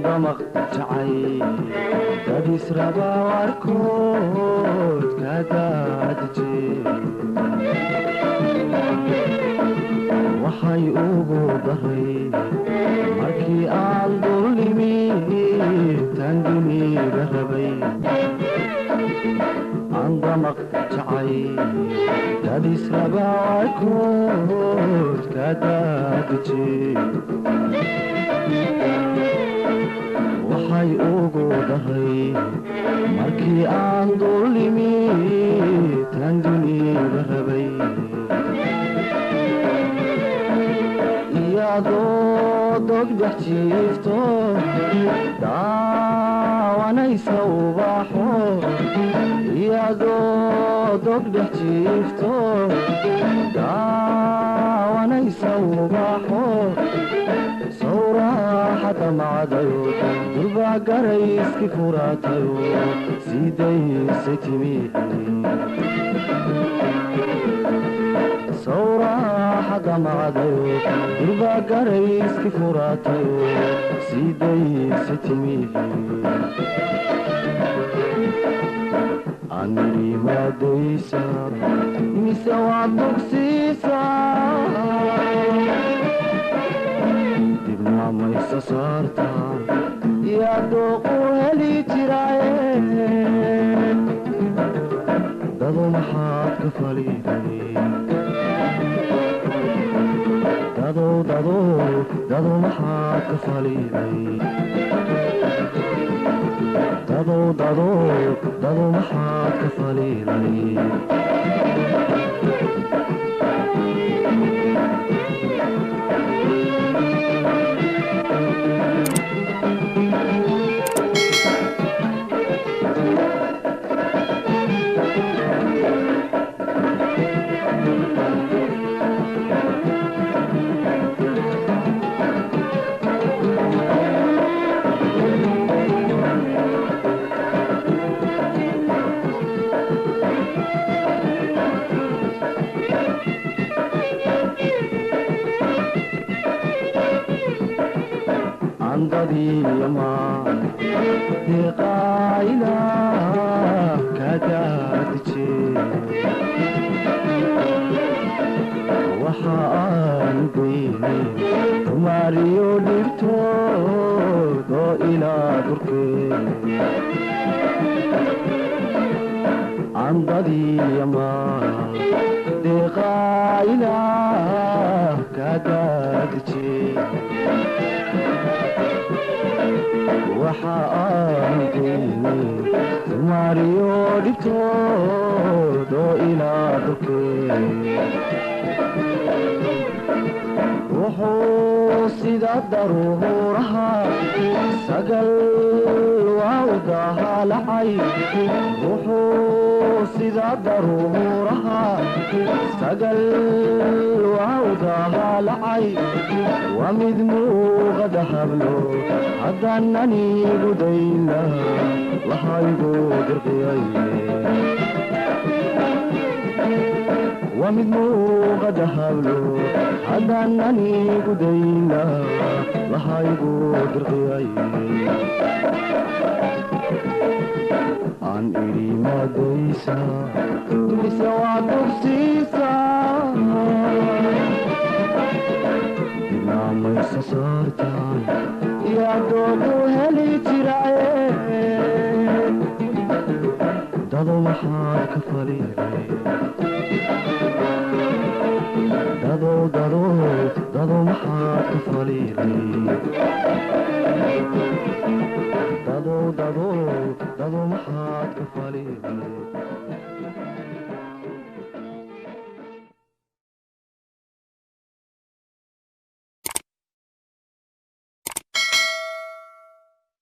damaq jacay dad israba warkood ka daadije waxay ugu daray markii aan dulimi tan duniga rabay aan damaq jacay dad israba warkood ka daadije waxay ugu daray markii aan dulimi tan duniga rabay iyadoo dogdhex jiifto daawanaysa ubaxo iyadoo dogdhex jiifto daawanaysa ubaxo sawraaxada macdayo durbaa garayski furaatayo sidayse timi sawraaxada macdayo durbaa garayski furaatayo sidayse timi animadaysa mise waa dugsiisa dibna maysa saarta yaa dooqu heli jiraaye dadu maxaad ka faliday dadu maxaad ka faliday dadu maxaad ka faliday andadiyama deqayla kadaadije waxa aan geynay tumaariyo dhibtood oo ilaa durkee andadiyama deqayla kadaadije waxa aan geynay tumaariyo dhibtood oo ilaa durkee wuxuu sida daruuraha sagal waa u dahaalacay wuxuu sida daruuraha sagal waa u dahaalacay waa mid muuqada hablo haddaananigu dayna lahaygu dirqiyaye waa mid muuqada hablo haddaananigu dayna lahaygu dirqiyaye aan idhi madaysa mise waa dugsiisa dibna maysa saartaan yaa dooqu heli jiraaye dadu maxaad ka faliday dadu maxaad ka faliday dadu maxaad ka faliday